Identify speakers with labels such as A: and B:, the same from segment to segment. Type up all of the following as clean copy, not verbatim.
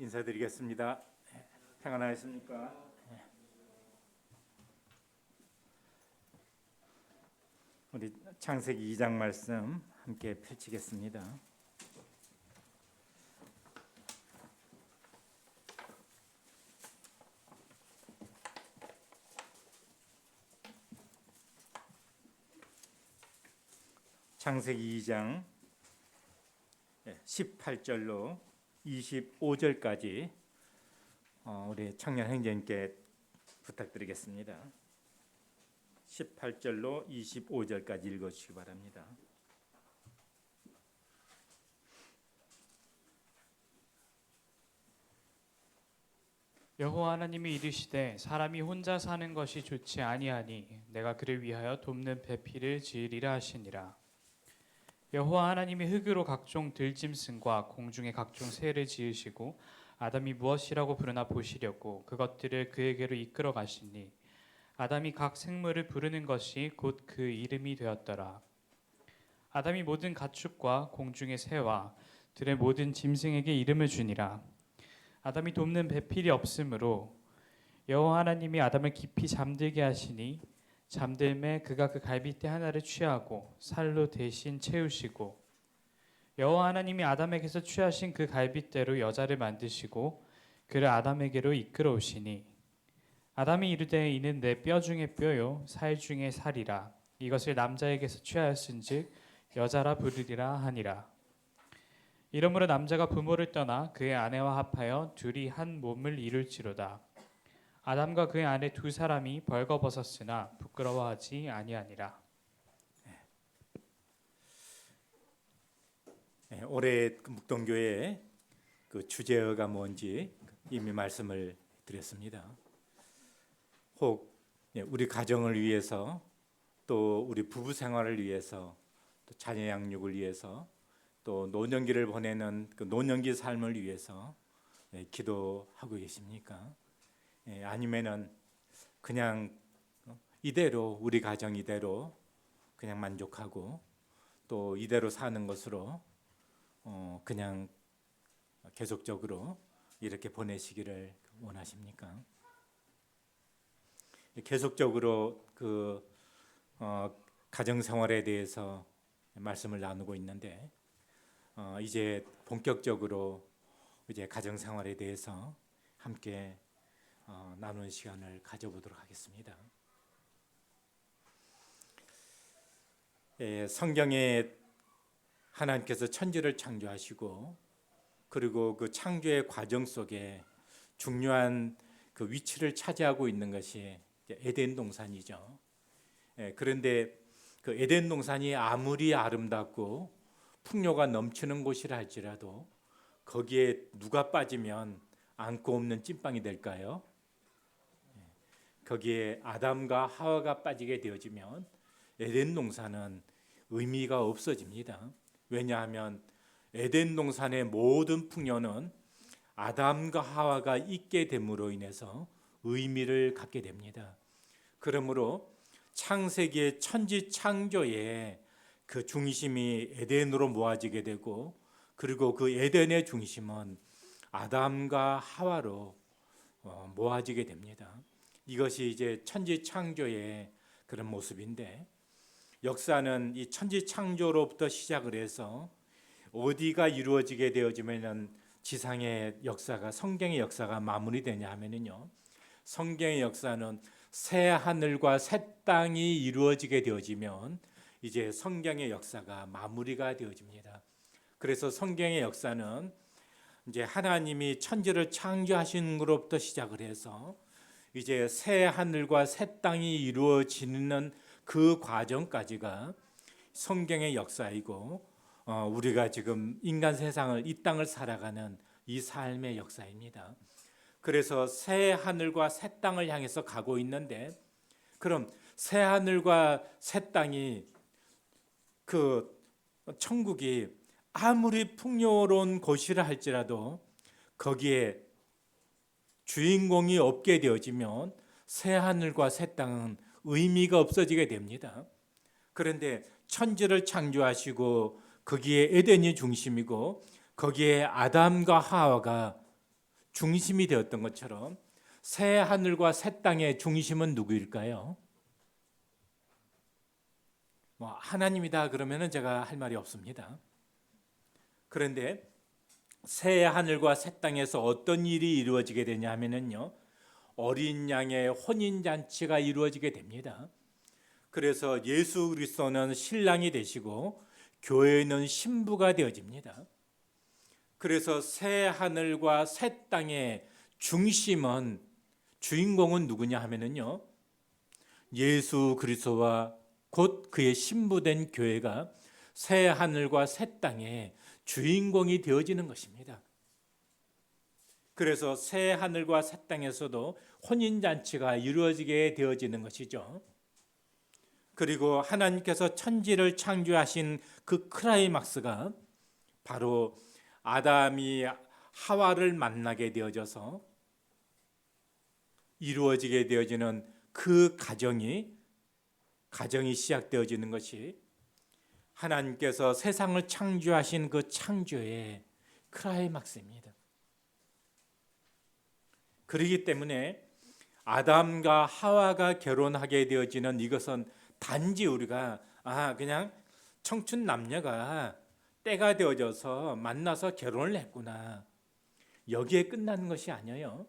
A: 인사드리겠습니다. 평안하셨습니까? 우리 창세기 2장 말씀 함께 펼치겠습니다. 창세기 2장 18절로 25절까지 우리 청년 행제님께 부탁드리겠습니다. 18절로 25절까지 읽어주시기 바랍니다.
B: 여호와 하나님이 이르시되 사람이 혼자 사는 것이 좋지 아니하니 내가 그를 위하여 돕는 배필을 지으리라 하시니라. 여호와 하나님이 흙으로 각종 들짐승과 공중의 각종 새를 지으시고 아담이 무엇이라고 부르나 보시려고 그것들을 그에게로 이끌어 가시니 아담이 각 생물을 부르는 것이 곧 그 이름이 되었더라. 아담이 모든 가축과 공중의 새와 들의 모든 짐승에게 이름을 주니라. 아담이 돕는 배필이 없으므로 여호와 하나님이 아담을 깊이 잠들게 하시니 잠들매 그가 그 갈빗대 하나를 취하고 살로 대신 채우시고 여호와 하나님이 아담에게서 취하신 그 갈빗대로 여자를 만드시고 그를 아담에게로 이끌어 오시니 아담이 이르되 이는 내 뼈 중에 뼈요 살 중에 살이라. 이것을 남자에게서 취하였은즉 여자라 부르리라 하니라. 이러므로 남자가 부모를 떠나 그의 아내와 합하여 둘이 한 몸을 이룰지로다. 아담과 그의 아내 두 사람이 벌거벗었으나 부끄러워하지 아니하니라.
A: 올해 묵동교회의 그 주제어가 뭔지 이미 말씀을 드렸습니다. 혹 우리 가정을 위해서, 또 우리 부부 생활을 위해서, 또 자녀 양육을 위해서, 또 노년기를 보내는 그 노년기 삶을 위해서 기도하고 계십니까? 아니면은 그냥 이대로 우리 가정 이대로 그냥 만족하고 또 이대로 사는 것으로 그냥 계속적으로 이렇게 보내시기를 원하십니까? 계속적으로 그 가정 생활에 대해서 말씀을 나누고 있는데 이제 본격적으로 이제 가정 생활에 대해서 함께 나누는 시간을 가져보도록 하겠습니다. 성경에 하나님께서 천지를 창조하시고 그리고 그 창조의 과정 속에 중요한 그 위치를 차지하고 있는 것이 에덴 동산이죠. 그런데 그 에덴 동산이 아무리 아름답고 풍요가 넘치는 곳이라 할지라도 거기에 누가 빠지면 안고 없는 찐빵이 될까요? 거기에 아담과 하와가 빠지게 되어지면 에덴 동산은 의미가 없어집니다. 왜냐하면 에덴 동산의 모든 풍요는 아담과 하와가 있게 됨으로 인해서 의미를 갖게 됩니다. 그러므로 창세기의 천지 창조의 그 중심이 에덴으로 모아지게 되고 그리고 그 에덴의 중심은 아담과 하와로 모아지게 됩니다. 이것이 이제 천지 창조의 그런 모습인데 역사는 이 천지 창조로부터 시작을 해서 어디가 이루어지게 되어지면은 지상의 역사가 성경의 역사가 마무리되냐 하면은요. 성경의 역사는 새 하늘과 새 땅이 이루어지게 되어지면 이제 성경의 역사가 마무리가 되어집니다. 그래서 성경의 역사는 이제 하나님이 천지를 창조하신 것으로부터 시작을 해서 이제 새 하늘과 새 땅이 이루어지는 그 과정까지가 성경의 역사이고 우리가 지금 인간 세상을 이 땅을 살아가는 이 삶의 역사입니다. 그래서 새 하늘과 새 땅을 향해서 가고 있는데 그럼 새 하늘과 새 땅이 그 천국이 아무리 풍요로운 곳이라 할지라도 거기에 주인공이 없게 되어지면 새 하늘과 새 땅은 의미가 없어지게 됩니다. 그런데 천지를 창조하시고 거기에 에덴이 중심이고 거기에 아담과 하와가 중심이 되었던 것처럼 새 하늘과 새 땅의 중심은 누구일까요? 하나님이다 그러면은 제가 할 말이 없습니다. 그런데 새 하늘과 새 땅에서 어떤 일이 이루어지게 되냐 하면은요, 어린 양의 혼인 잔치가 이루어지게 됩니다. 그래서 예수 그리스도는 신랑이 되시고 교회는 신부가 되어집니다. 그래서 새 하늘과 새 땅의 중심은, 주인공은 누구냐 하면은요, 예수 그리스도와 곧 그의 신부된 교회가 새 하늘과 새 땅의 주인공이 되어지는 것입니다. 그래서 새 하늘과 새 땅에서도 혼인잔치가 이루어지게 되어지는 것이죠. 그리고 하나님께서 천지를 창조하신 그 클라이막스가 바로 아담이 하와를 만나게 되어져서 이루어지게 되어지는 그 가정이 시작되어지는 것이 하나님께서 세상을 창조하신 그 창조의 클라이막스입니다. 그렇기 때문에 아담과 하와가 결혼하게 되어지는 이것은 단지 우리가 그냥 청춘 남녀가 때가 되어져서 만나서 결혼을 했구나, 여기에 끝나는 것이 아니에요.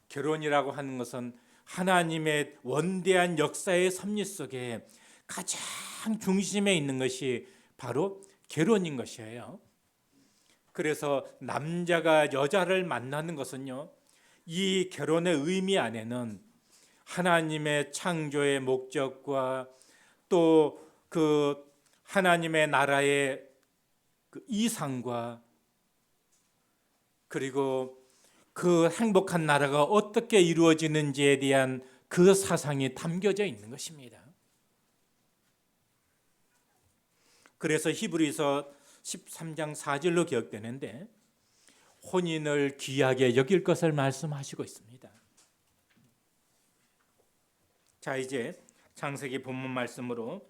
A: 결혼이라고 하는 것은 하나님의 원대한 역사의 섭리 속에 가장 중심에 있는 것이 바로 결혼인 것이에요. 그래서 남자가 여자를 만나는 것은요, 이 결혼의 의미 안에는 하나님의 창조의 목적과 또 그 하나님의 나라의 그 이상과 그리고 그 행복한 나라가 어떻게 이루어지는지에 대한 그 사상이 담겨져 있는 것입니다. 그래서 히브리서 13장 4절로 기억되는데 혼인을 귀하게 여길 것을 말씀하시고 있습니다. 자, 이제 창세기 본문 말씀으로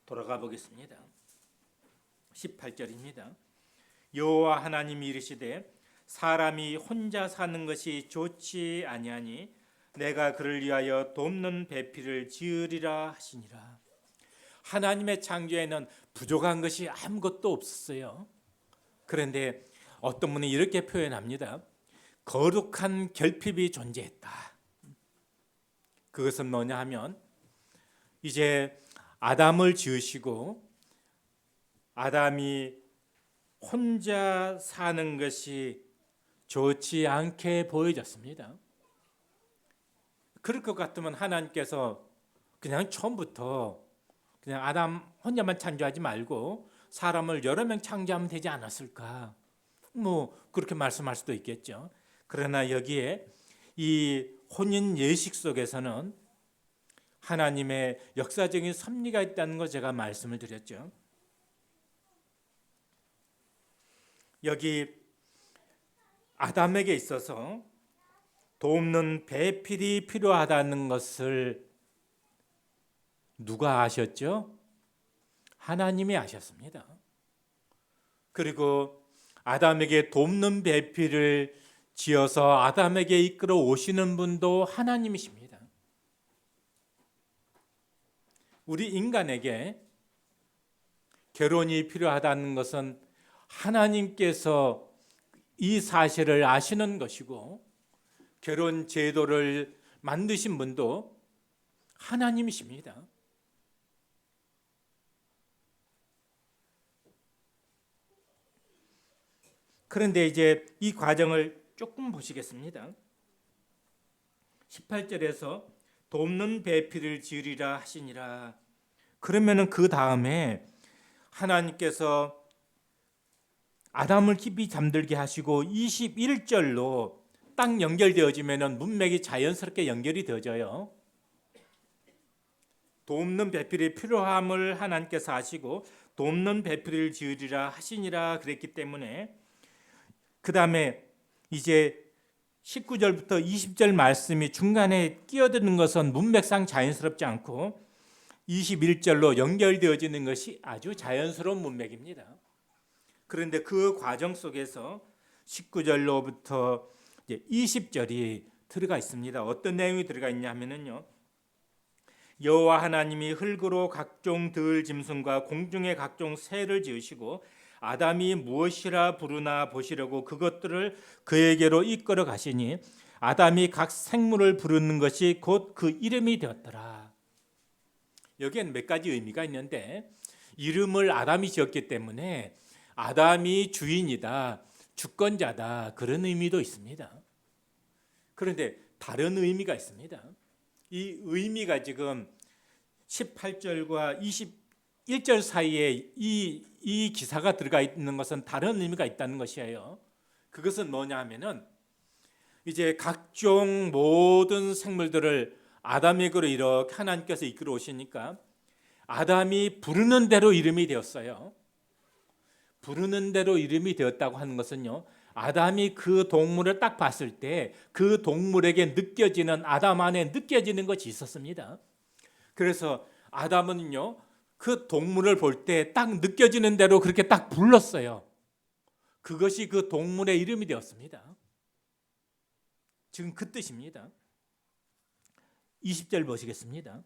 A: 돌아가 보겠습니다. 18절입니다. 여호와 하나님이 이르시되 사람이 혼자 사는 것이 좋지 아니하니 내가 그를 위하여 돕는 배필을 지으리라 하시니라. 하나님의 창조에는 부족한 것이 아무것도 없었어요. 그런데 어떤 분이 이렇게 표현합니다. 거룩한 결핍이 존재했다. 그것은 뭐냐 하면 이제 아담을 지으시고 아담이 혼자 사는 것이 좋지 않게 보여졌습니다. 그럴 것 같으면 하나님께서 그냥 처음부터 그냥 아담 혼자만 창조하지 말고 사람을 여러 명 창조하면 되지 않았을까? 그렇게 말씀할 수도 있겠죠. 그러나 여기에 이 혼인 예식 속에서는 하나님의 역사적인 섭리가 있다는 거 제가 말씀을 드렸죠. 여기 아담에게 있어서 돕는 배필이 필요하다는 것을 누가 아셨죠? 하나님이 아셨습니다. 그리고 아담에게 돕는 배필을 지어서 아담에게 이끌어 오시는 분도 하나님이십니다. 우리 인간에게 결혼이 필요하다는 것은 하나님께서 이 사실을 아시는 것이고 결혼 제도를 만드신 분도 하나님이십니다. 그런데 이제 이 과정을 조금 보시겠습니다. 18절에서 돕는 배필을 지으리라 하시니라. 그러면은 그 다음에 하나님께서 아담을 깊이 잠들게 하시고 21절로 딱 연결되어지면은 문맥이 자연스럽게 연결이 되어져요. 돕는 배필이 필요함을 하나님께서 아시고 돕는 배필을 지으리라 하시니라 그랬기 때문에 그 다음에 이제 19절부터 20절 말씀이 중간에 끼어드는 것은 문맥상 자연스럽지 않고 21절로 연결되어지는 것이 아주 자연스러운 문맥입니다. 그런데 그 과정 속에서 19절로부터 이제 20절이 들어가 있습니다. 어떤 내용이 들어가 있냐 하면은요. 여호와 하나님이 흙으로 각종 들 짐승과 공중의 각종 새를 지으시고 아담이 무엇이라 부르나 보시려고 그것들을 그에게로 이끌어 가시니 아담이 각 생물을 부르는 것이 곧 그 이름이 되었더라. 여기에는 몇 가지 의미가 있는데 이름을 아담이 지었기 때문에 아담이 주인이다, 주권자다 그런 의미도 있습니다. 그런데 다른 의미가 있습니다. 이 의미가 지금 18절과 21절 사이에 이 기사가 들어가 있는 것은 다른 의미가 있다는 것이에요. 그것은 뭐냐 하면은 이제 각종 모든 생물들을 아담에게로 이렇게 하나님께서 이끌어 오시니까 아담이 부르는 대로 이름이 되었어요. 부르는 대로 이름이 되었다고 하는 것은요. 아담이 그 동물을 딱 봤을 때 그 동물에게 느껴지는 아담 안에 느껴지는 것이 있었습니다. 그래서 아담은요. 그 동물을 볼 때 딱 느껴지는 대로 그렇게 딱 불렀어요. 그것이 그 동물의 이름이 되었습니다. 지금 그 뜻입니다. 20절 보시겠습니다.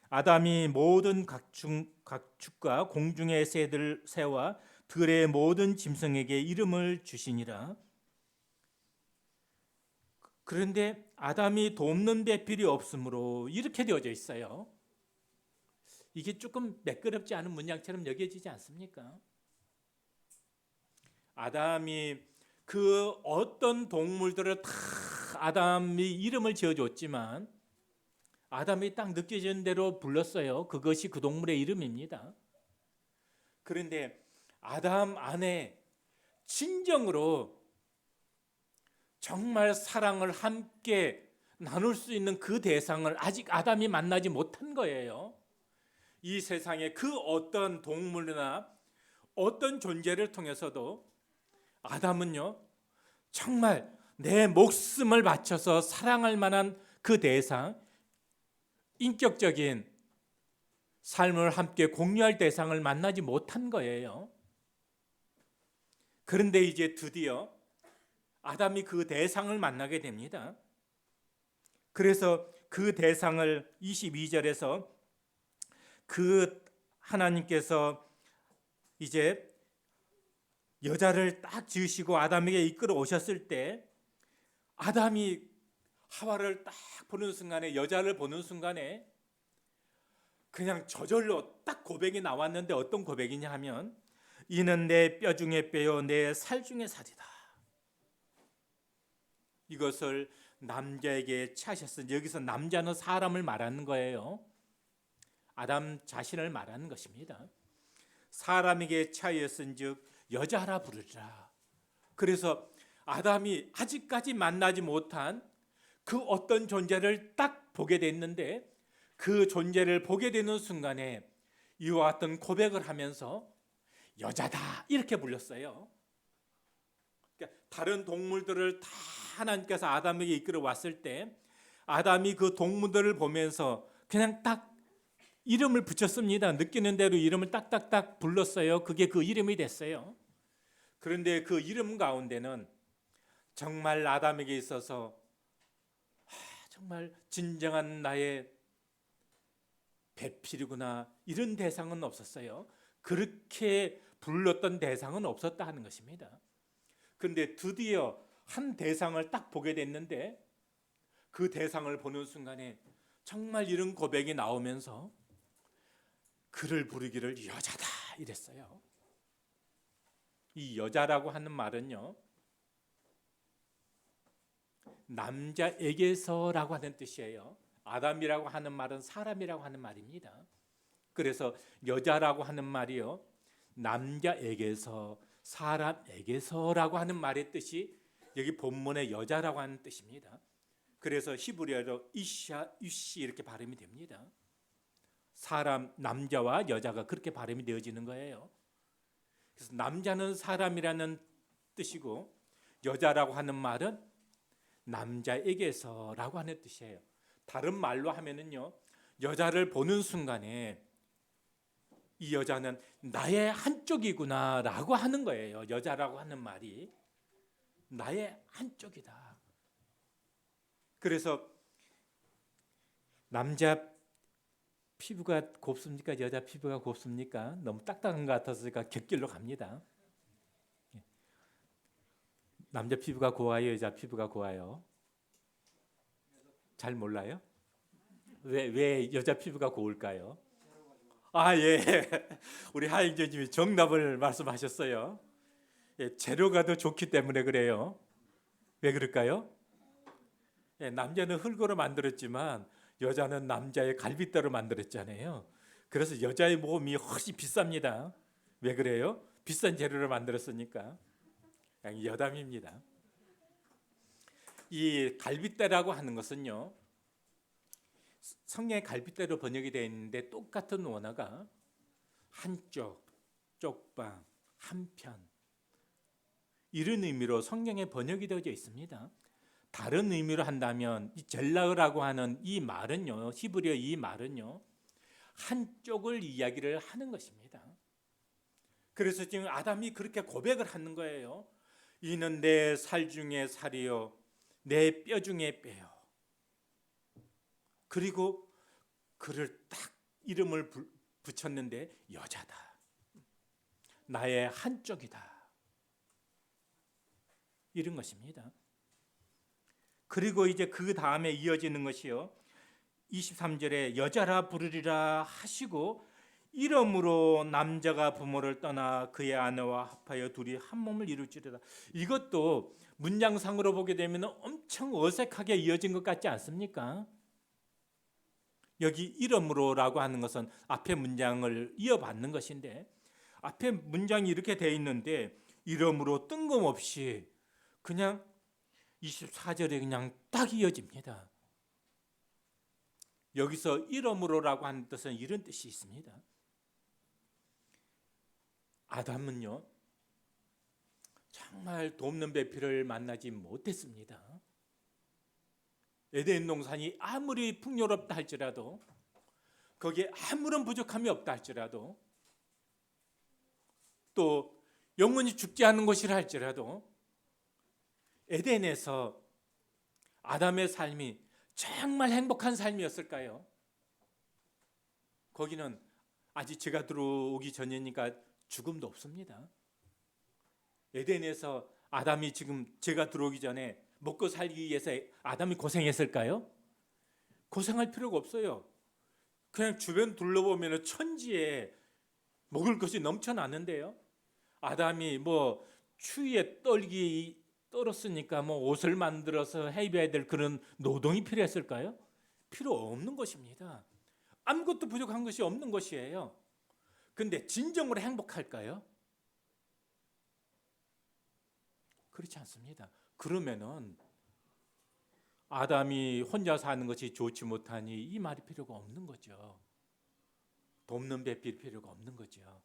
A: 아담이 모든 각축과 공중의 새와 들의 모든 짐승에게 이름을 주시니라. 그런데 아담이 돕는 배필이 없으므로 이렇게 되어져 있어요. 이게 조금 매끄럽지 않은 문장처럼 여겨지지 않습니까? 아담이 그 어떤 동물들을 다 아담이 이름을 지어줬지만 아담이 딱 느껴지는 대로 불렀어요. 그것이 그 동물의 이름입니다. 그런데 아담 안에 진정으로 정말 사랑을 함께 나눌 수 있는 그 대상을 아직 아담이 만나지 못한 거예요. 이 세상에 그 어떤 동물이나 어떤 존재를 통해서도 아담은요 정말 내 목숨을 바쳐서 사랑할 만한 그 대상, 인격적인 삶을 함께 공유할 대상을 만나지 못한 거예요. 그런데 이제 드디어 아담이 그 대상을 만나게 됩니다. 그래서 그 대상을 22절에서 그 하나님께서 이제 여자를 딱 지으시고 아담에게 이끌어 오셨을 때 아담이 하와를 딱 보는 순간에 여자를 보는 순간에 그냥 저절로 딱 고백이 나왔는데 어떤 고백이냐 하면 이는 내 뼈 중에 뼈요 내 살 중에 살이다. 이것을 남자에게 취하셨으니 여기서 남자는 사람을 말하는 거예요. 아담 자신을 말하는 것입니다. 사람에게 취하였은즉 여자라 부르리라. 그래서 아담이 아직까지 만나지 못한 그 어떤 존재를 딱 보게 됐는데 그 존재를 보게 되는 순간에 이와 같은 고백을 하면서 여자다 이렇게 불렀어요. 그러니까 다른 동물들을 다 하나님께서 아담에게 이끌어 왔을 때 아담이 그 동물들을 보면서 그냥 딱 이름을 붙였습니다. 느끼는 대로 이름을 딱딱딱 불렀어요. 그게 그 이름이 됐어요. 그런데 그 이름 가운데는 정말 아담에게 있어서 정말 진정한 나의 배필이구나 이런 대상은 없었어요. 그렇게 불렀던 대상은 없었다 하는 것입니다. 그런데 드디어 한 대상을 딱 보게 됐는데 그 대상을 보는 순간에 정말 이런 고백이 나오면서 그를 부르기를 여자다 이랬어요. 이 여자라고 하는 말은요 남자에게서라고 하는 뜻이에요. 아담이라고 하는 말은 사람이라고 하는 말입니다. 그래서 여자라고 하는 말이요 남자에게서 사람에게서라고 하는 말의 뜻이 여기 본문의 여자라고 하는 뜻입니다. 그래서 히브리어로 이샤 유시 이렇게 발음이 됩니다. 사람 남자와 여자가 그렇게 발음이 되어지는 거예요. 그래서 남자는 사람이라는 뜻이고 여자라고 하는 말은 남자에게서라고 하는 뜻이에요. 다른 말로 하면은요 여자를 보는 순간에 이 여자는 나의 한쪽이구나라고 하는 거예요. 여자라고 하는 말이. 나의 한쪽이다. 그래서 남자 피부가 곱습니까? 여자 피부가 곱습니까? 너무 딱딱한 것 같아서 제가 곁길로 갑니다. 남자 피부가 고와요? 여자 피부가 고와요? 잘 몰라요? 왜 여자 피부가 고울까요? 예. 우리 하인재님이 정답을 말씀하셨어요. 예, 재료가 더 좋기 때문에 그래요. 왜 그럴까요? 예, 남자는 흙으로 만들었지만 여자는 남자의 갈빗대로 만들었잖아요. 그래서 여자의 몸이 훨씬 비쌉니다. 왜 그래요? 비싼 재료를 만들었으니까. 그냥 여담입니다. 이 갈빗대라고 하는 것은요, 성경의 갈빗대로 번역이 되어 있는데 똑같은 원어가 한쪽, 쪽방, 한편 이런 의미로 성경에 번역이 되어져 있습니다. 다른 의미로 한다면 이 젤라흐라고 하는 이 말은요, 히브리어 이 말은요, 한쪽을 이야기를 하는 것입니다. 그래서 지금 아담이 그렇게 고백을 하는 거예요. 이는 내 살 중에 살이요, 내 뼈 중에 뼈요. 그리고 그를 딱 이름을 붙였는데 여자다. 나의 한쪽이다. 이런 것입니다. 그리고 이제 그 다음에 이어지는 것이요. 23절에 여자라 부르리라 하시고 이름으로 남자가 부모를 떠나 그의 아내와 합하여 둘이 한 몸을 이룰지로다. 이것도 문장상으로 보게 되면 엄청 어색하게 이어진 것 같지 않습니까? 여기 이름으로라고 하는 것은 앞에 문장을 이어받는 것인데 앞에 문장이 이렇게 돼 있는데 이름으로 뜬금없이 그냥 24절에 그냥 딱 이어집니다. 여기서 이름으로라고 하는 뜻은 이런 뜻이 있습니다. 아담은요, 정말 돕는 배필을 만나지 못했습니다. 에덴 동산이 아무리 풍요롭다 할지라도 거기에 아무런 부족함이 없다 할지라도 또 영원히 죽지 않는 곳이라 할지라도 에덴에서 아담의 삶이 정말 행복한 삶이었을까요? 거기는 아직 제가 들어오기 전이니까 죽음도 없습니다. 에덴에서 아담이 지금 제가 들어오기 전에 먹고 살기 위해서 아담이 고생했을까요? 고생할 필요가 없어요. 그냥 주변 둘러보면 천지에 먹을 것이 넘쳐나는데요. 아담이 뭐 추위에 떨었으니까 뭐 옷을 만들어서 해입어야 될 그런 노동이 필요했을까요? 필요 없는 것입니다. 아무것도 부족한 것이 없는 것이에요. 근데 진정으로 행복할까요? 그렇지 않습니다. 그러면은 아담이 혼자 사는 것이 좋지 못하니 이 말이 필요가 없는 거죠. 돕는 배필 필요가 없는 거죠.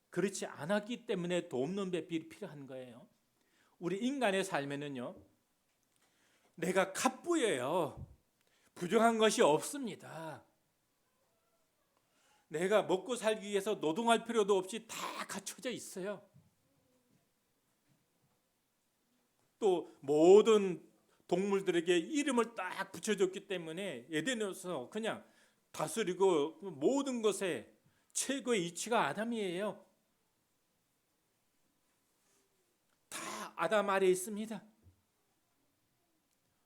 A: 그렇지 않았기 때문에 돕는 배필이 필요한 거예요. 우리 인간의 삶에는요, 내가 갑부예요. 부족한 것이 없습니다. 내가 먹고 살기 위해서 노동할 필요도 없이 다 갖춰져 있어요. 또 모든 동물들에게 이름을 딱 붙여줬기 때문에 에덴에서 그냥 다스리고 모든 것에 최고의 이치가 아담이에요. 다 아담 아래에 있습니다.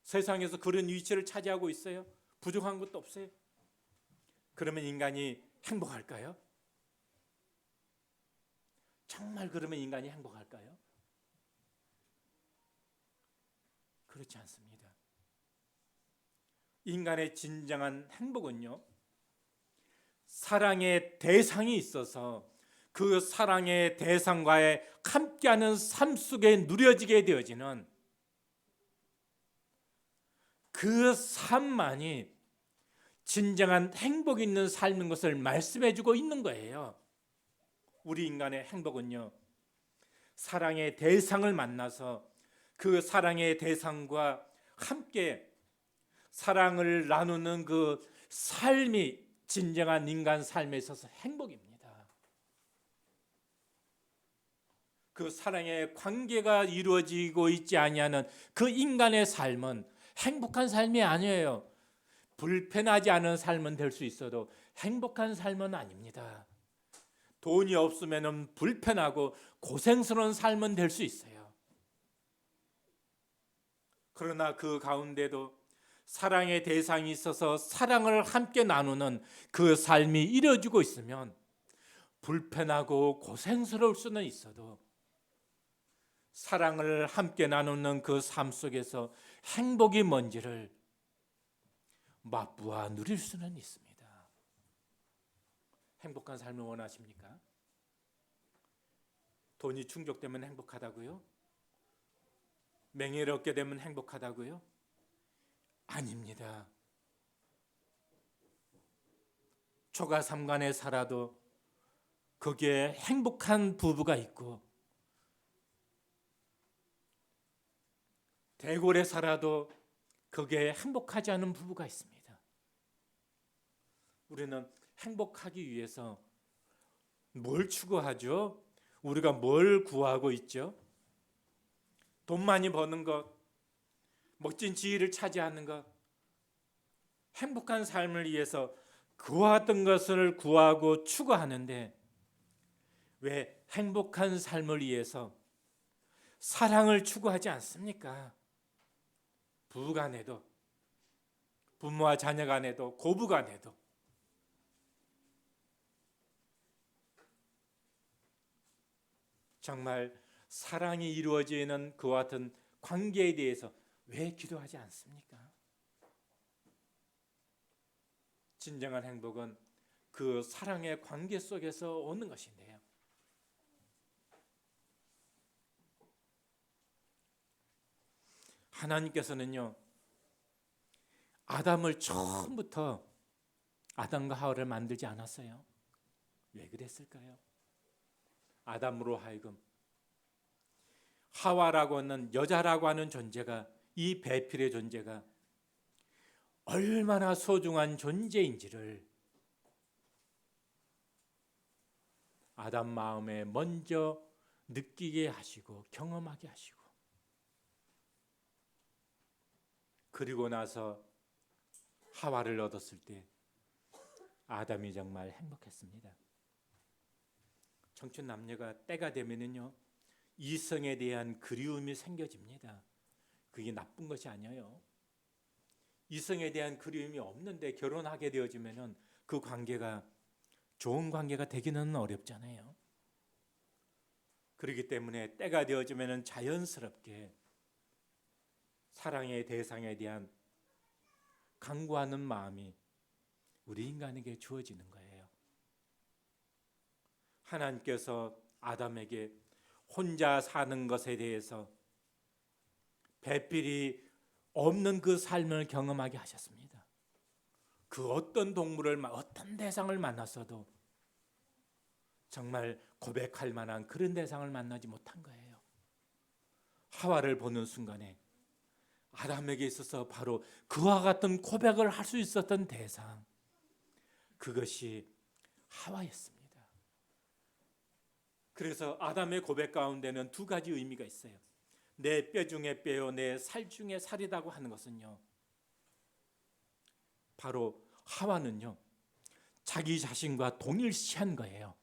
A: 세상에서 그런 위치를 차지하고 있어요. 부족한 것도 없어요. 그러면 인간이 행복할까요? 정말 그러면 인간이 행복할까요? 그렇지 않습니다. 인간의 진정한 행복은요, 사랑의 대상이 있어서 그 사랑의 대상과의 함께하는 삶 속에 누려지게 되어지는 그 삶만이 진정한 행복 있는 삶인 것을 말씀해주고 있는 거예요. 우리 인간의 행복은요, 사랑의 대상을 만나서 그 사랑의 대상과 함께 사랑을 나누는 그 삶이 진정한 인간 삶에 있어서 행복입니다. 그 사랑의 관계가 이루어지고 있지 아니하는 그 인간의 삶은 행복한 삶이 아니에요. 불편하지 않은 삶은 될 수 있어도 행복한 삶은 아닙니다. 돈이 없으면 불편하고 고생스러운 삶은 될 수 있어요. 그러나 그 가운데도 사랑의 대상이 있어서 사랑을 함께 나누는 그 삶이 이루어지고 있으면 불편하고 고생스러울 수는 있어도 사랑을 함께 나누는 그 삶 속에서 행복이 뭔지를 맛보아 누릴 수는 있습니다. 행복한 삶을 원하십니까? 돈이 충족되면 행복하다고요? 명예를 얻게 되면 행복하다고요? 아닙니다. 초가 삼간에 살아도 거기에 행복한 부부가 있고 대궐에 살아도 거기에 행복하지 않은 부부가 있습니다. 우리는 행복하기 위해서 뭘 추구하죠? 우리가 뭘 구하고 있죠? 돈 많이 버는 것, 멋진 지위를 차지하는 것, 행복한 삶을 위해서 그와 같은 것을 구하고 추구하는데 왜 행복한 삶을 위해서 사랑을 추구하지 않습니까? 부부 간에도, 부모와 자녀 간에도, 고부 간에도. 정말 사랑이 이루어지는 그와 같은 관계에 대해서 왜 기도하지 않습니까? 진정한 행복은 그 사랑의 관계 속에서 오는 것인데요. 하나님께서는요, 아담을 처음부터 아담과 하와를 만들지 않았어요. 왜 그랬을까요? 아담으로 하여금 하와라고 하는 여자라고 하는 존재가, 이 배필의 존재가 얼마나 소중한 존재인지를 아담 마음에 먼저 느끼게 하시고 경험하게 하시고, 그리고 나서 하와를 얻었을 때 아담이 정말 행복했습니다. 청춘 남녀가 때가 되면은요, 이성에 대한 그리움이 생겨집니다. 그게 나쁜 것이 아니에요. 이성에 대한 그리움이 없는데 결혼하게 되어지면은 그 관계가 좋은 관계가 되기는 어렵잖아요. 그렇기 때문에 때가 되어지면은 자연스럽게 사랑의 대상에 대한 간구하는 마음이 우리 인간에게 주어지는 거예요. 하나님께서 아담에게 혼자 사는 것에 대해서 배필이 없는 그 삶을 경험하게 하셨습니다. 그 어떤 동물을, 어떤 대상을 만났어도 정말 고백할 만한 그런 대상을 만나지 못한 거예요. 하와를 보는 순간에 아담에게 있어서 바로 그와 같은 고백을 할 수 있었던 대상, 그것이 하와였습니다. 그래서 아담의 고백 가운데는 두 가지 의미가 있어요. 내 뼈 중에 뼈요, 내 살 중에 살이라고 하는 것은요, 바로 하와는요, 자기 자신과 동일시한 거예요.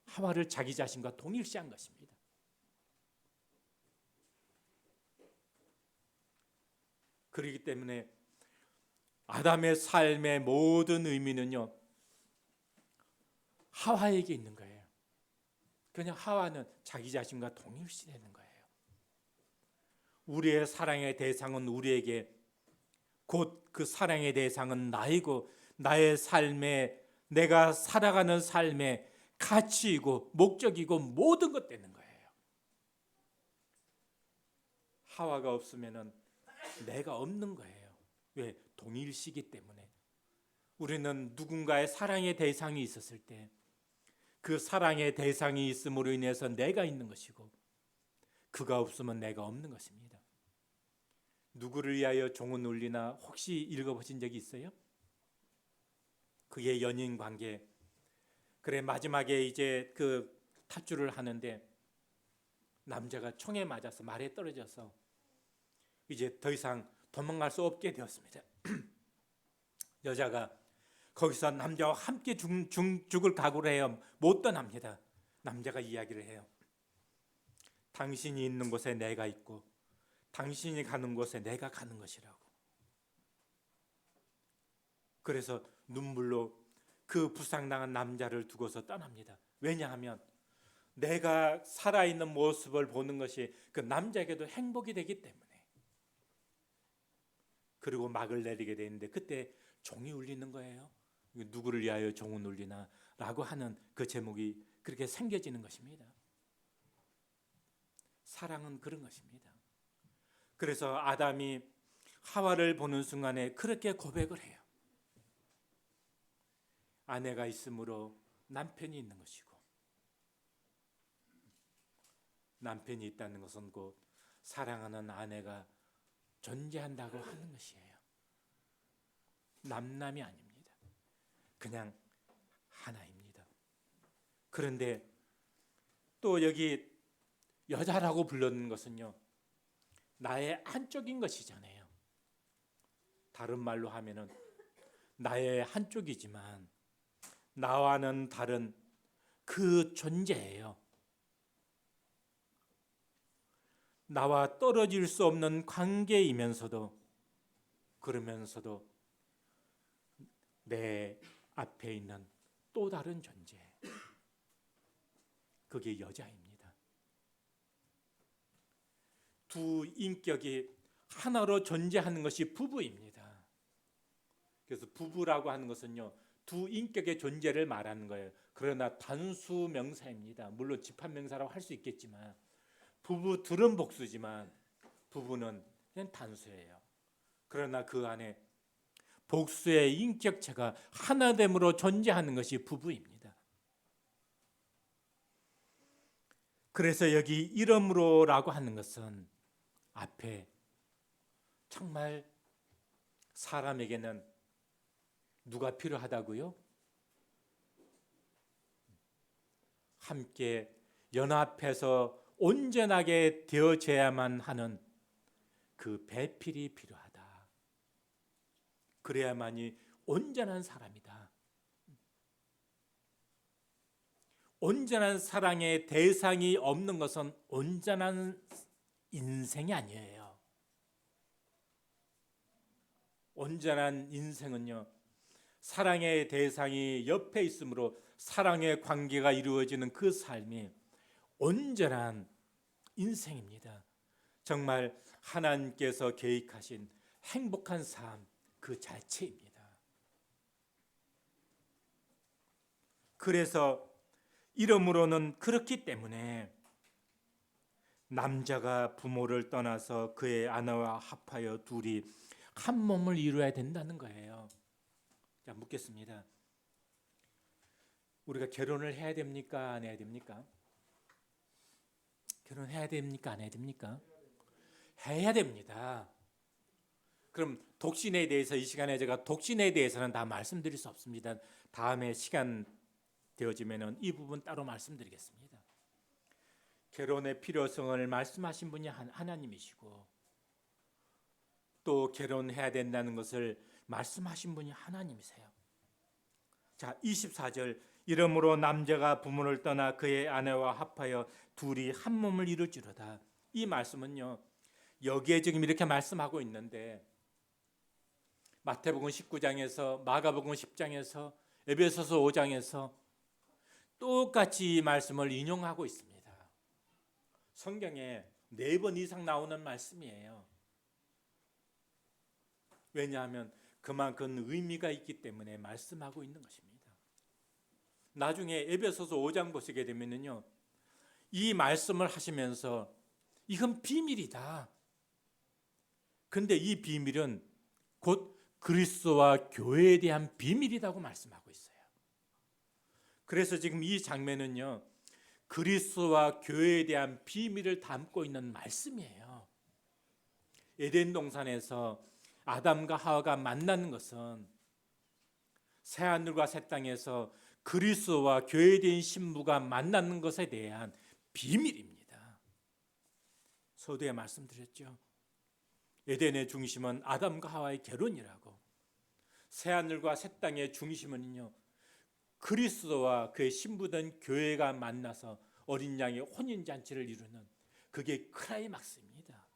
A: 하와를 자기 자신과 동일시한 것입니다. 그렇기 때문에 아담의 삶의 모든 의미는요, 하와에게 있는 거예요. 그냥 하와는 자기 자신과 동일시되는 거예요. 우리의 사랑의 대상은 우리에게, 곧 그 사랑의 대상은 나이고, 나의 삶에, 내가 살아가는 삶의 가치이고 목적이고 모든 것 되는 거예요. 하와가 없으면 내가 없는 거예요. 왜? 동일시기 때문에. 우리는 누군가의 사랑의 대상이 있었을 때 그 사랑의 대상이 있음으로 인해서 내가 있는 것이고, 그가 없으면 내가 없는 것입니다. 누구를 위하여 종은 울리나 혹시 읽어보신 적이 있어요? 그게 연인 관계. 그래, 마지막에 이제 그 탑주를 하는데 남자가 총에 맞아서 말에 떨어져서 이제 더 이상 도망갈 수 없게 되었습니다. 여자가 거기서 남자와 함께 죽을 각오를 해요. 못 떠납니다. 남자가 이야기를 해요. 당신이 있는 곳에 내가 있고 당신이 가는 곳에 내가 가는 것이라고. 그래서 눈물로 그 부상당한 남자를 두고서 떠납니다. 왜냐하면 내가 살아있는 모습을 보는 것이 그 남자에게도 행복이 되기 때문에. 그리고 막을 내리게 되는데 그때 종이 울리는 거예요. 누구를 위하여 종은 울리나 라고 하는 그 제목이 그렇게 생겨지는 것입니다. 사랑은 그런 것입니다. 그래서 아담이 하와를 보는 순간에 그렇게 고백을 해요. 아내가 있으므로 남편이 있는 것이고, 남편이 있다는 것은 곧 사랑하는 아내가 존재한다고 하는 것이에요. 남남이 아닙니다. 그냥 하나입니다. 그런데 또 여기 여자라고 불렀는 것은요, 나의 한쪽인 것이잖아요. 다른 말로 하면은 나의 한쪽이지만 나와는 다른 그 존재예요. 나와 떨어질 수 없는 관계이면서도 그러면서도 내 앞에 있는 또 다른 존재, 그게 여자입니다. 두 인격이 하나로 존재하는 것이 부부입니다. 그래서 부부라고 하는 것은요, 두 인격의 존재를 말하는 거예요. 그러나 단수 명사입니다. 물론 집합 명사라고 할 수 있겠지만 부부 둘은 복수지만 부부는 그냥 단수예요. 그러나 그 안에 복수의 인격체가 하나됨으로 존재하는 것이 부부입니다. 그래서 여기 이름으로라고 하는 것은 앞에 정말 사람에게는 누가 필요하다고요? 함께 연합해서 온전하게 되어져야만 하는 그 배필이 필요하다. 그래야만이 온전한 사람이다. 온전한 사랑의 대상이 없는 것은 온전한 인생이 아니에요. 온전한 인생은요, 사랑의 대상이 옆에 있으므로 사랑의 관계가 이루어지는 그 삶이 온전한 인생입니다. 정말 하나님께서 계획하신 행복한 삶 그 자체입니다. 그래서 이름으로는 그렇기 때문에 남자가 부모를 떠나서 그의 아내와 합하여 둘이 한 몸을 이루어야 된다는 거예요. 자, 묻겠습니다. 우리가 결혼을 해야 됩니까? 안 해야 됩니까? 결혼해야 됩니까? 안 해야 됩니까? 해야 됩니다. 그럼 독신에 대해서 이 시간에 제가 독신에 대해서는 다 말씀드릴 수 없습니다. 다음에 시간 되어지면 이 부분 따로 말씀드리겠습니다. 결혼의 필요성을 말씀하신 분이 하나님이시고 또 결혼해야 된다는 것을 말씀하신 분이 하나님이세요. 자, 24절 이러므로 남자가 부모를 떠나 그의 아내와 합하여 둘이 한 몸을 이룰지로다. 이 말씀은요, 여기에 지금 이렇게 말씀하고 있는데 마태복음 19장에서 마가복음 10장에서 에베소서 5장에서 똑같이 이 말씀을 인용하고 있습니다. 성경에 4번 이상 나오는 말씀이에요. 왜냐하면 그만큼 의미가 있기 때문에 말씀하고 있는 것입니다. 나중에 에베소서 5장 보시게 되면요, 이 말씀을 하시면서 이건 비밀이다. 근데 이 비밀은 곧 그리스도와 교회에 대한 비밀이라고 말씀하고 있어요. 그래서 지금 이 장면은요, 그리스도와 교회에 대한 비밀을 담고 있는 말씀이에요. 에덴 동산에서 아담과 하와가 만나는 것은 새하늘과 새 땅에서 그리스도와 교회에 대한 신부가 만나는 것에 대한 비밀입니다. 서두에 말씀드렸죠. 에덴의 중심은 아담과 하와의 결혼이라고, 새하늘과 새 땅의 중심은요 그리스도와 그의 신부된 교회가 만나서 어린 양의 혼인잔치를 이루는, 그게 클라이막스입니다.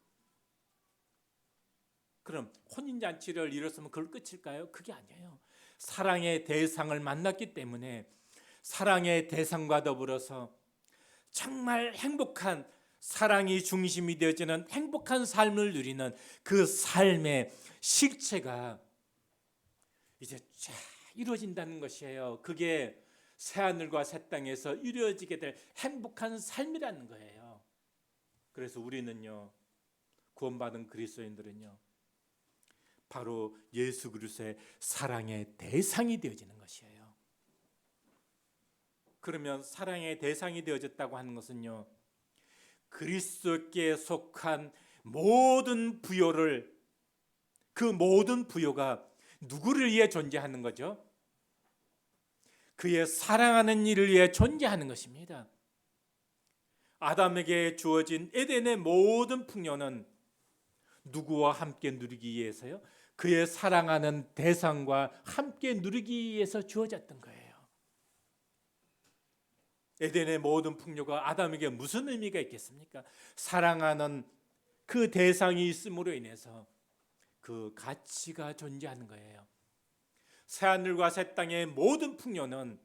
A: 그럼 혼인잔치를 이뤘으면 그걸 끝일까요? 그게 아니에요. 사랑의 대상을 만났기 때문에 사랑의 대상과 더불어서 정말 행복한, 사랑이 중심이 되어지는 행복한 삶을 누리는 그 삶의 실체가 이제 쫙 이루어진다는 것이에요. 그게 새하늘과 새 땅에서 이루어지게 될 행복한 삶이라는 거예요. 그래서 우리는요, 구원받은 그리스도인들은요, 바로 예수 그리스도의 사랑의 대상이 되어지는 것이에요. 그러면 사랑의 대상이 되어졌다고 하는 것은요, 그리스도께 속한 모든 부요를, 그 모든 부요가 누구를 위해 존재하는 거죠? 그의 사랑하는 이를 위해 존재하는 것입니다. 아담에게 주어진 에덴의 모든 풍요는 누구와 함께 누리기 위해서요? 그의 사랑하는 대상과 함께 누리기 위해서 주어졌던 거예요. 에덴의 모든 풍요가 아담에게 무슨 의미가 있겠습니까? 사랑하는 그 대상이 있음으로 인해서 그 가치가 존재하는 거예요. 새하늘과 새 땅의 모든 풍요는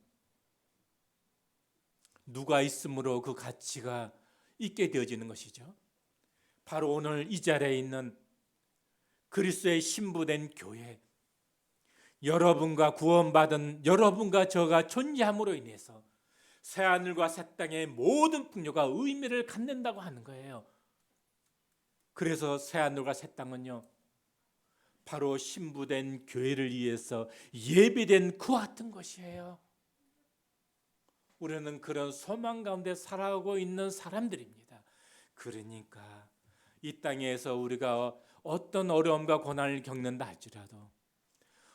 A: 누가 있으므로 그 가치가 있게 되어지는 것이죠. 바로 오늘 이 자리에 있는 그리스도의 신부된 교회, 여러분과 구원받은 여러분과 저가 존재함으로 인해서 새하늘과 새 땅의 모든 풍요가 의미를 갖는다고 하는 거예요. 그래서 새하늘과 새 땅은요, 바로 신부된 교회를 위해서 예비된 그와 같은 것이에요. 우리는 그런 소망 가운데 살아가고 있는 사람들입니다. 그러니까 이 땅에서 우리가 어떤 어려움과 고난을 겪는다 할지라도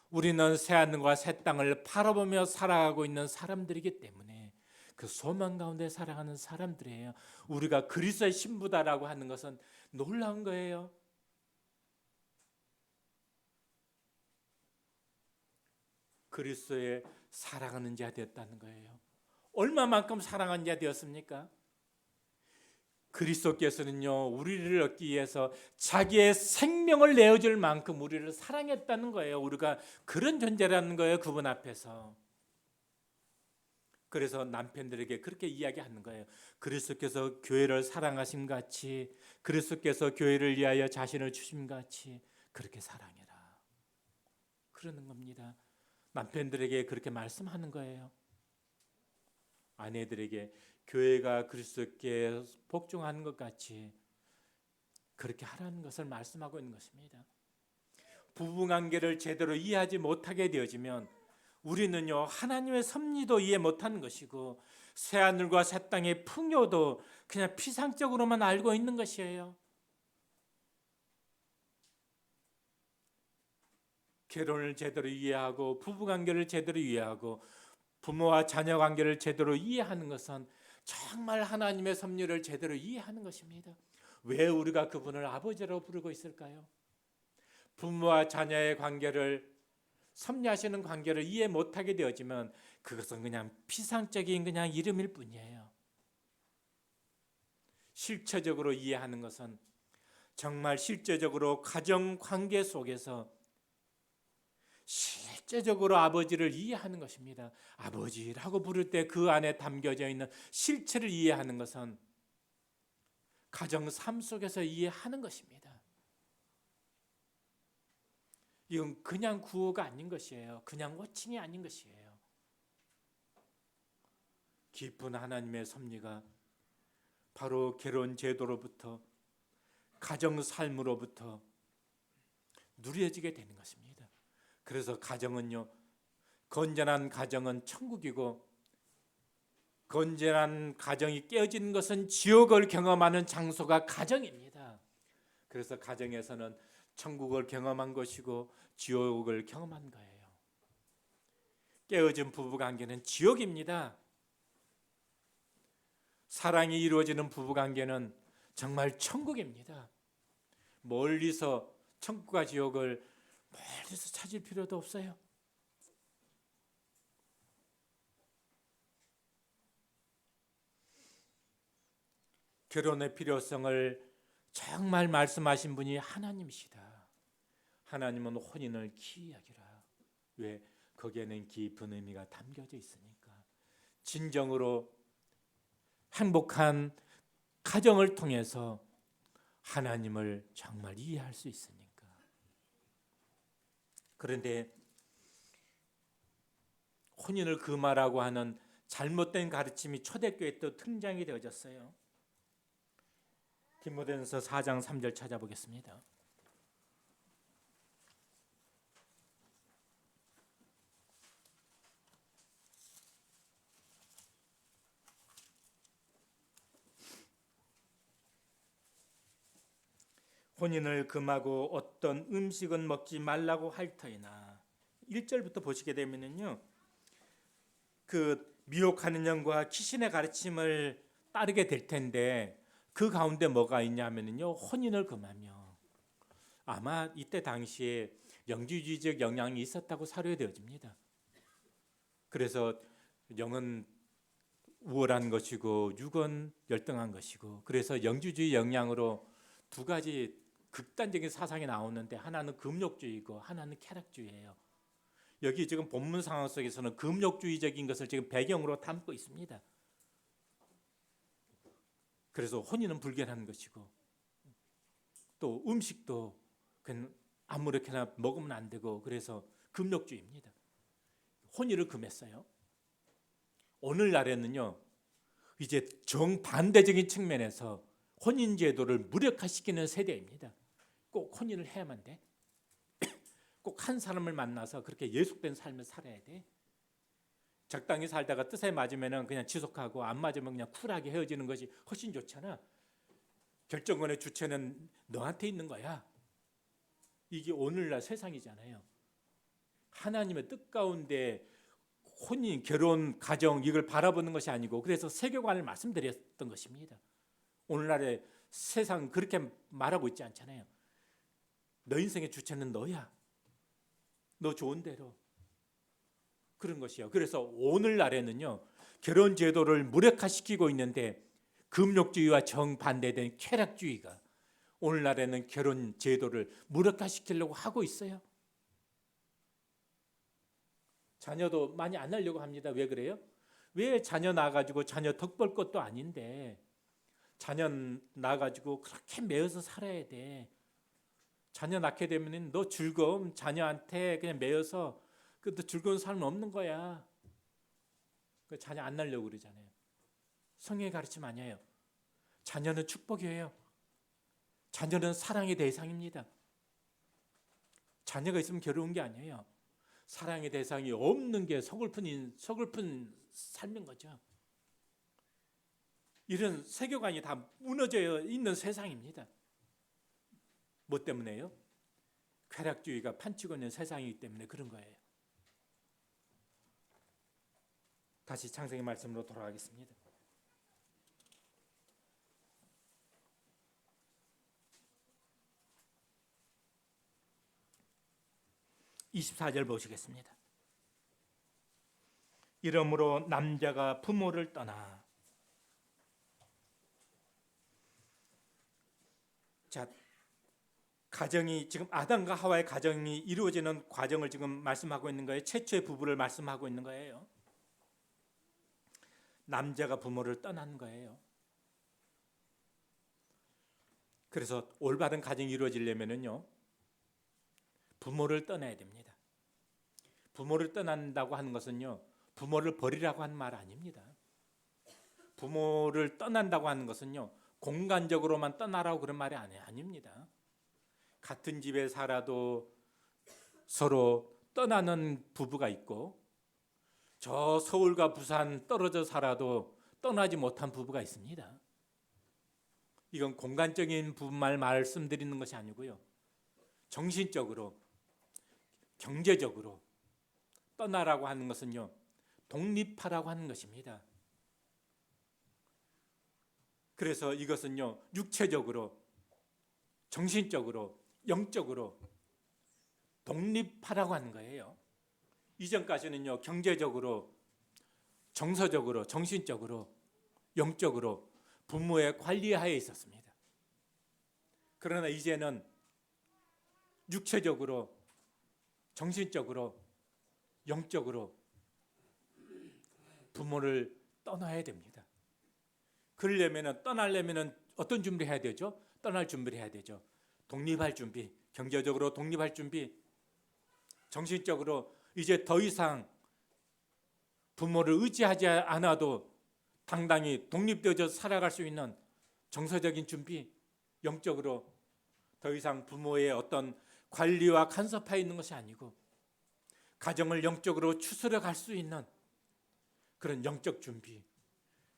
A: 우리는 새하늘과 새 땅을 바라보며 살아가고 있는 사람들이기 때문에 그 소망 가운데 살아가는 사람들이에요. 우리가 그리스도의 신부다라고 하는 것은 놀라운 거예요. 그리스도의 사랑하는 자 되었다는 거예요. 얼마만큼 사랑하는 자 되었습니까? 그리스도께서는요, 우리를 얻기 위해서 자기의 생명을 내어줄 만큼 우리를 사랑했다는 거예요. 우리가 그런 존재라는 거예요, 그분 앞에서. 그래서 남편들에게 그렇게 이야기하는 거예요. 그리스도께서 교회를 사랑하심 같이, 그리스도께서 교회를 위하여 자신을 주심 같이 그렇게 사랑해라. 그러는 겁니다. 남편들에게 그렇게 말씀하는 거예요. 아내들에게 교회가 그리스도께 복종하는 것 같이 그렇게 하라는 것을 말씀하고 있는 것입니다. 부부관계를 제대로 이해하지 못하게 되어지면 우리는요, 하나님의 섭리도 이해 못하는 것이고 새하늘과 새 땅의 풍요도 그냥 피상적으로만 알고 있는 것이에요. 결혼을 제대로 이해하고 부부관계를 제대로 이해하고 부모와 자녀 관계를 제대로 이해하는 것은 정말 하나님의 섭리를 제대로 이해하는 것입니다. 왜 우리가 그분을 아버지라고 부르고 있을까요? 부모와 자녀의 관계를, 섭리하시는 관계를 이해 못하게 되어지면 그것은 그냥 피상적인 그냥 이름일 뿐이에요. 실체적으로 이해하는 것은 정말 실제적으로 가정 관계 속에서 실제적으로 아버지를 이해하는 것입니다. 아버지라고 부를 때 그 안에 담겨져 있는 실체를 이해하는 것은 가정 삶 속에서 이해하는 것입니다. 이건 그냥 구호가 아닌 것이에요. 그냥 호칭이 아닌 것이에요. 깊은 하나님의 섭리가 바로 결혼 제도로부터 가정 삶으로부터 누려지게 되는 것입니다. 그래서 가정은요, 건전한 가정은 천국이고 건전한 가정이 깨어지는 것은 지옥을 경험하는 장소가 가정입니다. 그래서 가정에서는 천국을 경험한 것이고 지옥을 경험한 거예요. 깨어진 부부관계는 지옥입니다. 사랑이 이루어지는 부부관계는 정말 천국입니다. 멀리서 천국과 지옥을 멀리서 찾을 필요도 없어요. 결혼의 필요성을 정말 말씀하신 분이 하나님이시다. 하나님은 혼인을 귀히 여기라. 왜? 거기에는 깊은 의미가 담겨져 있으니까. 진정으로 행복한 가정을 통해서 하나님을 정말 이해할 수 있으니까. 그런데 혼인을 금하라고 하는 잘못된 가르침이 초대교회에 또 등장이 되어졌어요. 디모데전서 4장 3절 찾아보겠습니다. 혼인을 금하고 어떤 음식은 먹지 말라고 할 터이나 1절부터 보시게 되면은요. 그 미혹하는 영과 귀신의 가르침을 따르게 될 텐데 그 가운데 뭐가 있냐면요. 혼인을 금하며 아마 이때 당시에 영주주의적 영향이 있었다고 사료되어집니다. 그래서 영은 우월한 것이고 육은 열등한 것이고 그래서 영주주의 영향으로 두 가지 극단적인 사상이 나오는데 하나는 금욕주의고 하나는 쾌락주의예요. 여기 지금 본문 상황 속에서는 금욕주의적인 것을 지금 배경으로 담고 있습니다. 그래서 혼인은 불결한 것이고 또 음식도 아무렇게나 먹으면 안 되고 그래서 금욕주의입니다. 혼인을 금했어요. 오늘날에는요. 이제 정반대적인 측면에서 혼인제도를 무력화시키는 세대입니다. 꼭 혼인을 해야만 돼. 꼭 한 사람을 만나서 그렇게 예속된 삶을 살아야 돼. 적당히 살다가 뜻에 맞으면 그냥 지속하고 안 맞으면 그냥 쿨하게 헤어지는 것이 훨씬 좋잖아. 결정권의 주체는 너한테 있는 거야. 이게 오늘날 세상이잖아요. 하나님의 뜻 가운데 혼인, 결혼, 가정 이걸 바라보는 것이 아니고 그래서 세계관을 말씀드렸던 것입니다. 오늘날의 세상 그렇게 말하고 있지 않잖아요. 너 인생의 주체는 너야. 너 좋은 대로. 그런 것이요. 그래서 오늘날에는요. 결혼 제도를 무력화시키고 있는데 금욕주의와 정반대된 쾌락주의가 오늘날에는 결혼 제도를 무력화시키려고 하고 있어요. 자녀도 많이 안 하려고 합니다. 왜 그래요? 왜 자녀 낳아가지고 자녀 덕 볼 것도 아닌데 자녀 낳아가지고 그렇게 매여서 살아야 돼. 자녀 낳게 되면 너 즐거움 자녀한테 그냥 매여서 그 즐거운 삶은 없는 거야. 그 자녀 안 낳으려고 그러잖아요. 성경의 가르침 아니에요. 자녀는 축복이에요. 자녀는 사랑의 대상입니다. 자녀가 있으면 괴로운 게 아니에요. 사랑의 대상이 없는 게 서글픈 삶인 거죠. 이런 세계관이 다 무너져 있는 세상입니다. 뭐 때문에요? 쾌락주의가 판치고 있는 세상이기 때문에 그런 거예요. 다시 창세기 말씀으로 돌아가겠습니다. 24절 보시겠습니다. 이러므로 남자가 부모를 떠나. 자, 가정이 지금 아담과 하와의 가정이 이루어지는 과정을 지금 말씀하고 있는 거예요. 최초의 부부를 말씀하고 있는 거예요. 남자가 부모를 떠난 거예요. 그래서 올바른 가정이 이루어지려면요. 부모를 떠나야 됩니다. 부모를 떠난다고 하는 것은요. 부모를 버리라고 하는 말 아닙니다. 부모를 떠난다고 하는 것은요. 공간적으로만 떠나라고 그런 말이 아닙니다. 같은 집에 살아도 서로 떠나는 부부가 있고 저 서울과 부산 떨어져 살아도 떠나지 못한 부부가 있습니다. 이건 공간적인 부부만 말씀드리는 것이 아니고요. 정신적으로, 경제적으로 떠나라고 하는 것은요. 독립하라고 하는 것입니다. 그래서 이것은요, 육체적으로, 정신적으로, 영적으로 독립하라고 하는 거예요. 이전까지는요, 경제적으로, 정서적으로, 정신적으로, 영적으로 부모의 관리하에 있었습니다. 그러나 이제는 육체적으로, 정신적으로, 영적으로 부모를 떠나야 됩니다. 떠나려면 어떤 준비를 해야 되죠? 떠날 준비를 해야 되죠. 독립할 준비, 경제적으로 독립할 준비, 정신적으로 이제 더 이상 부모를 의지하지 않아도 당당히 독립되어져 살아갈 수 있는 정서적인 준비, 영적으로 더 이상 부모의 어떤 관리와 간섭하에 있는 것이 아니고 가정을 영적으로 추스려 갈 수 있는 그런 영적 준비,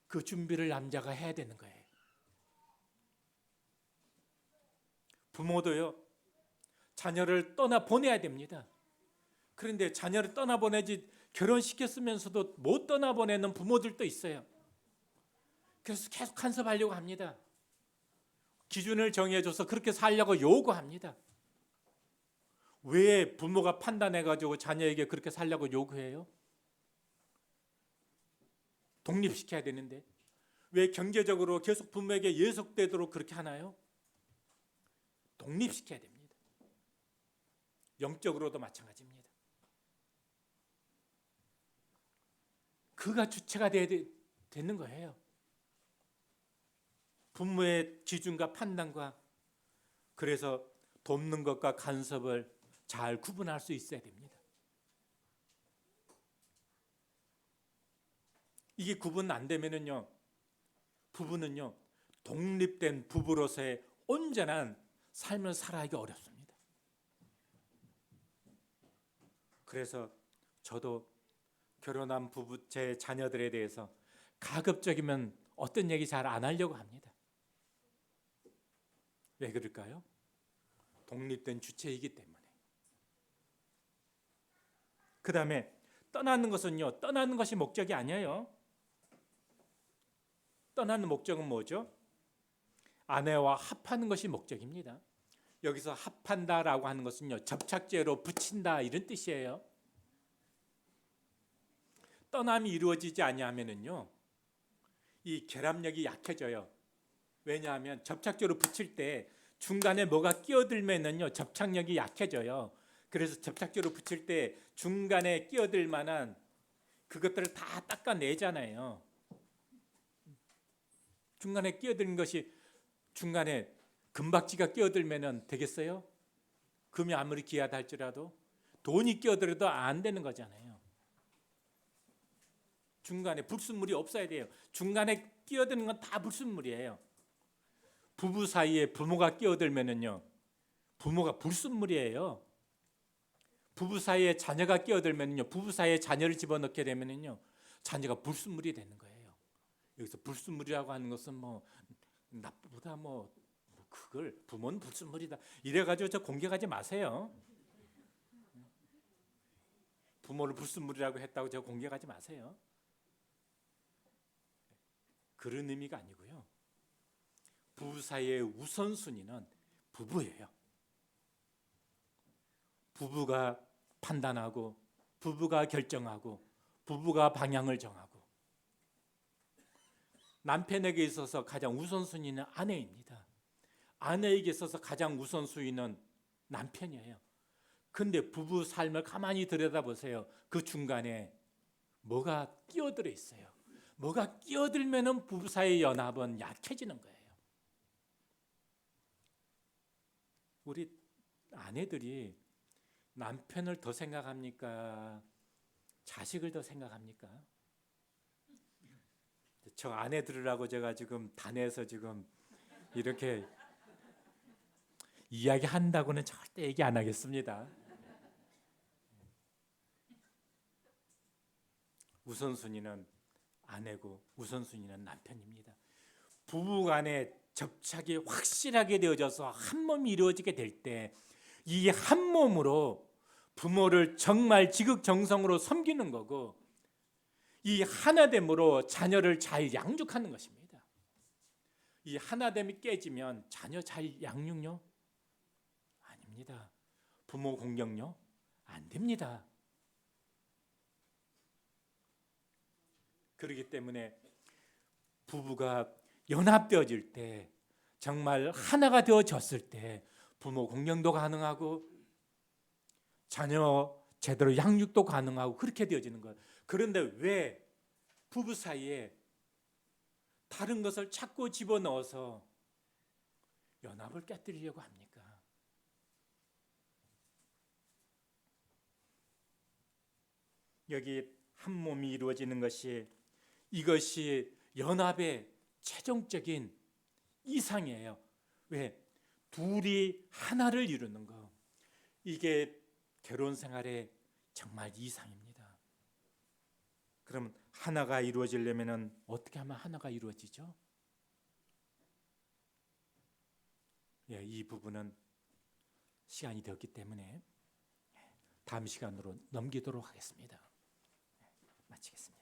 A: 그 준비를 남자가 해야 되는 거예요. 부모도요, 자녀를 떠나 보내야 됩니다. 그런데 자녀를 떠나 보내지 결혼시켰으면서도 못 떠나 보내는 부모들도 있어요. 그래서 계속 간섭하려고 합니다. 기준을 정해줘서 그렇게 살려고 요구합니다. 왜 부모가 판단해가지고 자녀에게 그렇게 살려고 요구해요? 독립시켜야 되는데 왜 경제적으로 계속 부모에게 예속되도록 그렇게 하나요? 독립시켜야 됩니다. 영적으로도 마찬가지입니다. 그가 주체가 되는 거예요. 부모의 기준과 판단과, 그래서 돕는 것과 간섭을 잘 구분할 수 있어야 됩니다. 이게 구분 안 되면은요, 부부는요, 독립된 부부로서의 온전한 삶을 살아가기 어렵습니다. 그래서 저도 결혼한 부부, 제 자녀들에 대해서 가급적이면 어떤 얘기 잘 안 하려고 합니다. 왜 그럴까요? 독립된 주체이기 때문에. 그 다음에 떠나는 것은요, 떠나는 것이 목적이 아니에요. 떠나는 목적은 뭐죠? 아내와 합하는 것이 목적입니다. 여기서 합한다라고 하는 것은요, 접착제로 붙인다 이런 뜻이에요. 떠남이 이루어지지 아니하면은요, 이 결합력이 약해져요. 왜냐하면 접착제로 붙일 때 중간에 뭐가 끼어들면은요, 접착력이 약해져요. 그래서 접착제로 붙일 때 중간에 끼어들 만한 그것들을 다 닦아내잖아요. 중간에 끼어드는 것이, 중간에 금박지가 끼어들면 되겠어요? 금이 아무리 귀하다 할지라도 돈이 끼어들어도 안 되는 거잖아요. 중간에 불순물이 없어야 돼요. 중간에 끼어드는 건 다 불순물이에요. 부부 사이에 부모가 끼어들면은요, 부모가 불순물이에요. 부부 사이에 자녀가 끼어들면요, 부부 사이에 자녀를 집어넣게 되면요, 자녀가 불순물이 되는 거예요. 여기서 불순물이라고 하는 것은 뭐 나쁘다, 뭐 그걸 부모는 불순물이다 이래가지고 저 공격하지 마세요. 부모를 불순물이라고 했다고 저 공격하지 마세요. 그런 의미가 아니고요. 부부 사이의 우선순위는 부부예요. 부부가 판단하고, 부부가 결정하고, 부부가 방향을 정하고, 남편에게 있어서 가장 우선순위는 아내입니다. 아내에게 있어서 가장 우선순위는 남편이에요. 근데 부부 삶을 가만히 들여다보세요. 그 중간에 뭐가 끼어들어 있어요. 뭐가 끼어들면은 부부 사이의 연합은 약해지는 거예요. 우리 아내들이 남편을 더 생각합니까? 자식을 더 생각합니까? 저 아내 들으라고 제가 지금 단에서 지금 이렇게 이야기한다고는 절대 얘기 안 하겠습니다. 우선순위는 아내고 우선순위는 남편입니다. 부부간의 접착이 확실하게 되어져서 한 몸이 이루어지게 될 때 이 한 몸으로 부모를 정말 지극정성으로 섬기는 거고, 이 하나됨으로 자녀를 잘 양육하는 것입니다. 이 하나됨이 깨지면 자녀 잘 양육요? 아닙니다. 부모 공경요? 안 됩니다. 그렇기 때문에 부부가 연합되어질 때, 정말 하나가 되어졌을 때 부모 공경도 가능하고 자녀 제대로 양육도 가능하고 그렇게 되어지는 거예요. 그런데 왜 부부 사이에 다른 것을 자꾸 집어넣어서 연합을 깨뜨리려고 합니까? 여기 한 몸이 이루어지는 것이, 이것이 연합의 최종적인 이상이에요. 왜? 둘이 하나를 이루는 거. 이게 결혼 생활의 정말 이상입니다. 그럼 하나가 이루어지려면 어떻게 하면 하나가 이루어지죠? 예, 이 부분은 시간이 되었기 때문에 다음 시간으로 넘기도록 하겠습니다. 마치겠습니다.